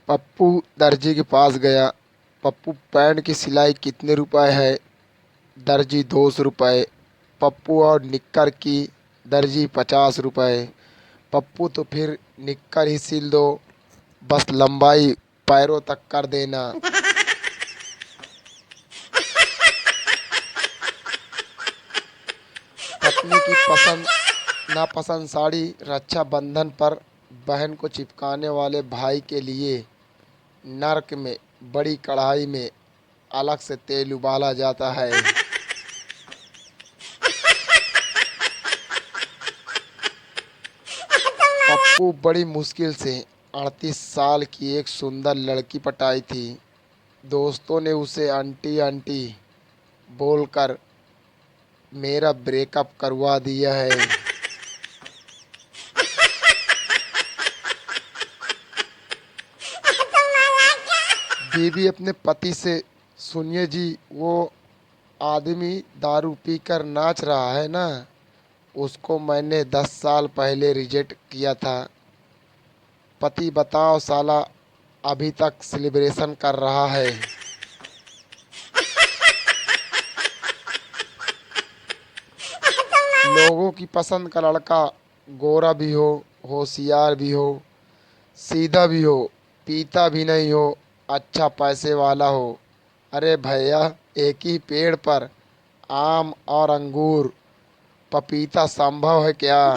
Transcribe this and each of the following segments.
पप्पू दर्जी के पास गया। पप्पू, पैंट की सिलाई कितने रुपए है? दर्जी, 200 रुपये। पप्पू, और निक्कर की? दर्जी, 50 रुपये। पप्पू, तो फिर निक्कर ही सिल दो, बस लंबाई पैरों तक कर देना। पत्नी की पसंद नापसंद साड़ी रक्षाबंधन पर बहन को चिपकाने वाले भाई के लिए नर्क में बड़ी कढ़ाई में अलग से तेल उबाला जाता है। पप्पू बड़ी मुश्किल से 38 साल की एक सुंदर लड़की पटाई थी। दोस्तों ने उसे आंटी आंटी बोलकर मेरा ब्रेकअप करवा दिया है। बीवी अपने पति से, सुनिए जी, वो आदमी दारू पीकर नाच रहा है ना, उसको मैंने 10 साल पहले रिजेक्ट किया था। पति, बताओ साला अभी तक सेलिब्रेशन कर रहा है। लोगों की पसंद का लड़का गोरा भी हो, होशियार भी हो, सीधा भी हो, पीता भी नहीं हो, अच्छा पैसे वाला हो। अरे भैया, एक ही पेड़ पर आम और अंगूर पपीता संभव है क्या?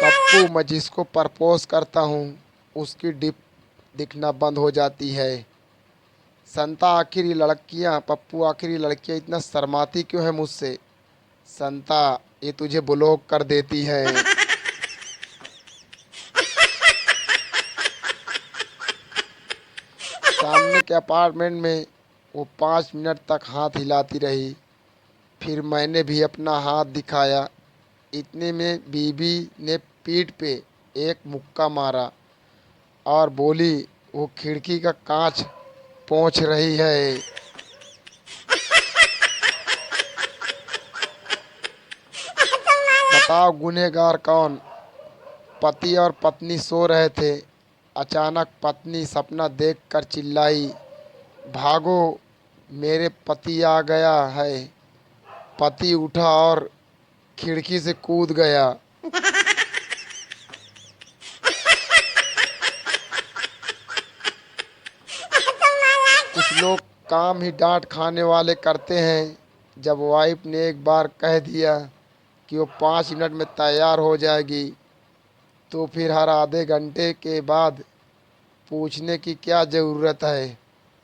पप्पू, मैं जिसको प्रपोज करता हूँ उसकी डिप दिखना बंद हो जाती है। संता, आखिर ये लड़कियाँ, पप्पू, आखिर ये लड़कियाँ इतना शर्माती क्यों है मुझसे? संता, ये तुझे ब्लॉक कर देती है। सामने के अपार्टमेंट में वो 5 मिनट तक हाथ हिलाती रही। फिर मैंने भी अपना हाथ दिखाया। इतने में बीबी ने पीठ पे एक मुक्का मारा और बोली, वो खिड़की का कांच पोंछ रही है। बताओ गुनहगार कौन? पति और पत्नी सो रहे थे। अचानक पत्नी सपना देखकर चिल्लाई, भागो, मेरे पति आ गया है। पति उठा और खिड़की से कूद गया। कुछ लोग काम ही डांट खाने वाले करते हैं। जब वाइफ ने एक बार कह दिया कि वो 5 मिनट में तैयार हो जाएगी, तो फिर हर आधे घंटे के बाद पूछने की क्या ज़रूरत है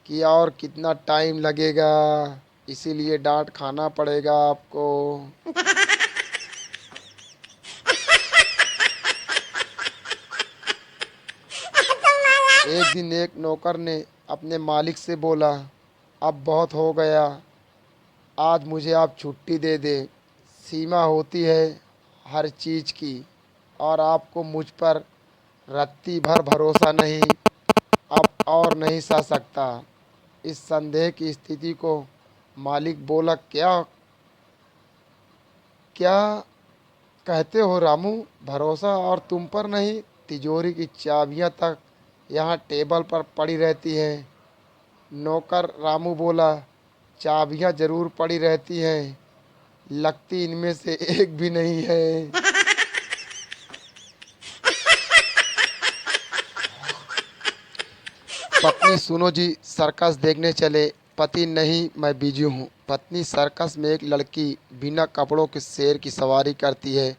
कि और कितना टाइम लगेगा। इसीलिए डांट खाना पड़ेगा आपको। एक दिन एक नौकर ने अपने मालिक से बोला, अब बहुत हो गया, आज मुझे आप छुट्टी दे दें। सीमा होती है हर चीज़ की, और आपको मुझ पर रत्ती भर भरोसा नहीं, अब और नहीं सह सकता। इस संदेह की स्थिति को मालिक बोला, क्या क्या कहते हो रामू? भरोसा और तुम पर नहीं, तिजोरी की चाबियां तक यहाँ टेबल पर पड़ी रहती हैं। नौकर रामू बोला, चाबियां जरूर पड़ी रहती हैं, लगती इनमें से एक भी नहीं है। पत्नी, सुनो जी, सर्कस देखने चले। पति, नहीं, मैं बिजी हूँ। पत्नी, सर्कस में एक लड़की बिना कपड़ों के शेर की सवारी करती है।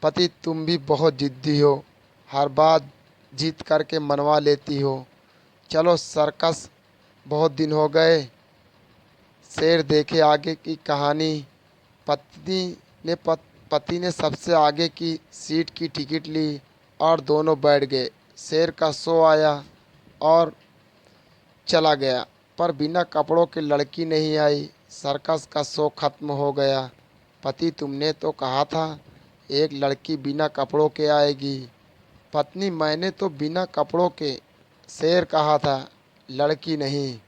पति, तुम भी बहुत जिद्दी हो, हर बात जीत करके मनवा लेती हो। चलो सर्कस, बहुत दिन हो गए, शेर देखे, आगे की कहानी। पत्नी ने पति ने सबसे आगे की सीट की टिकट ली और दोनों बैठ गए। शेर का शो आया और चला गया, पर बिना कपड़ों के लड़की नहीं आई। सर्कस का शो खत्म हो गया। पति, तुमने तो कहा था एक लड़की बिना कपड़ों के आएगी। पत्नी, मैंने तो बिना कपड़ों के शेर कहा था, लड़की नहीं।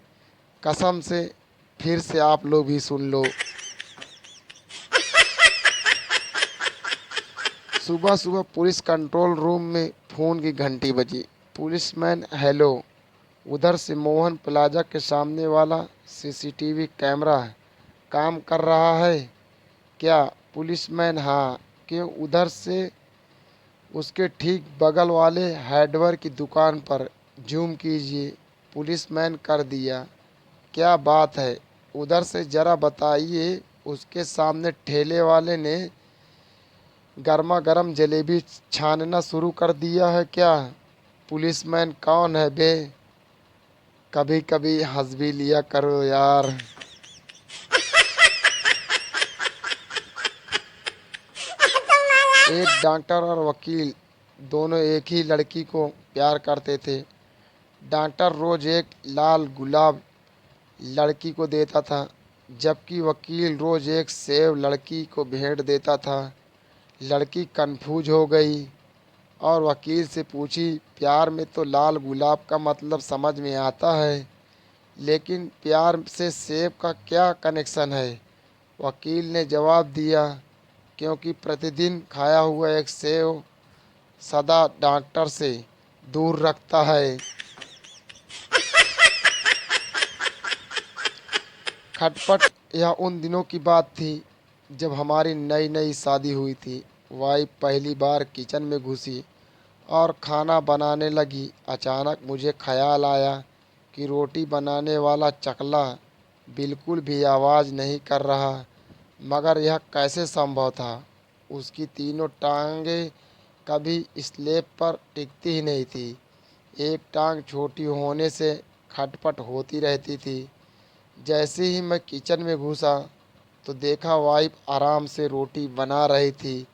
कसम से, फिर से आप लोग भी सुन लो। सुबह सुबह पुलिस कंट्रोल रूम में फ़ोन की घंटी बजी। पुलिसमैन हेलो, उधर से मोहन प्लाजा के सामने वाला सीसीटीवी कैमरा काम कर रहा है क्या? पुलिसमैन हाँ। क्यों? उधर से उसके ठीक बगल वाले हार्डवेयर की दुकान पर जूम कीजिए। पुलिसमैन कर दिया। क्या बात है? उधर से ज़रा बताइए। उसके सामने ठेले वाले ने गर्मा गर्म जलेबी छानना शुरू कर दिया है क्या? पुलिसमैन कौन है बे? कभी कभी हंस भी लिया करो यार। एक डॉक्टर और वकील दोनों एक ही लड़की को प्यार करते थे। डॉक्टर रोज एक लाल गुलाब लड़की को देता था, जबकि वकील रोज एक सेब लड़की को भेंट देता था। लड़की कन्फ्यूज हो गई और वकील से पूछी, प्यार में तो लाल गुलाब का मतलब समझ में आता है, लेकिन प्यार से सेब का क्या कनेक्शन है? वकील ने जवाब दिया, क्योंकि प्रतिदिन खाया हुआ एक सेब सदा डॉक्टर से दूर रखता है। खटपट। यह उन दिनों की बात थी जब हमारी नई नई शादी हुई थी। वाइफ पहली बार किचन में घुसी और खाना बनाने लगी। अचानक मुझे ख्याल आया कि रोटी बनाने वाला चकला बिल्कुल भी आवाज़ नहीं कर रहा, मगर यह कैसे संभव था? उसकी तीनों टांगें कभी स्लैब पर टिकती ही नहीं थी। एक टांग छोटी होने से खटपट होती रहती थी। जैसे ही मैं किचन में घुसा तो देखा वाइफ आराम से रोटी बना रही थी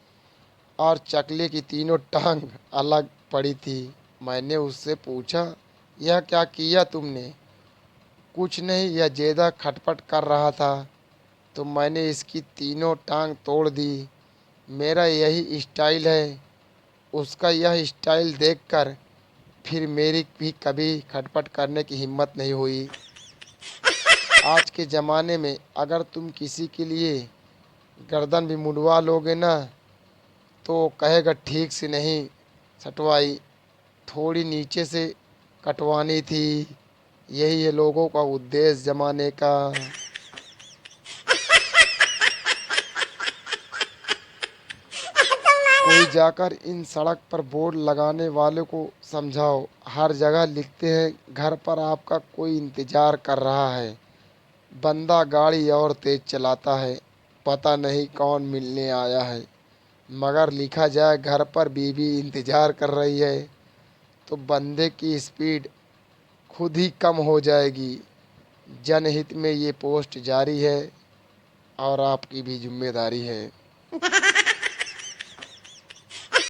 और चकले की तीनों टांग अलग पड़ी थी। मैंने उससे पूछा, यह क्या किया तुमने? कुछ नहीं, यह ज़्यादा खटपट कर रहा था तो मैंने इसकी तीनों टांग तोड़ दी। मेरा यही स्टाइल है। उसका यह स्टाइल देखकर फिर मेरी भी कभी खटपट करने की हिम्मत नहीं हुई। आज के ज़माने में अगर तुम किसी के लिए गर्दन भी मुड़वा लोगे ना, तो कहेगा ठीक से नहीं छटवाई, थोड़ी नीचे से कटवानी थी। यही है लोगों का उद्देश्य ज़माने का। कोई जाकर इन सड़क पर बोर्ड लगाने वाले को समझाओ। हर जगह लिखते हैं, घर पर आपका कोई इंतज़ार कर रहा है। बंदा गाड़ी और तेज़ चलाता है, पता नहीं कौन मिलने आया है। मगर लिखा जाए, घर पर बीवी इंतज़ार कर रही है, तो बंदे की स्पीड खुद ही कम हो जाएगी। जनहित में ये पोस्ट जारी है और आपकी भी जिम्मेदारी है।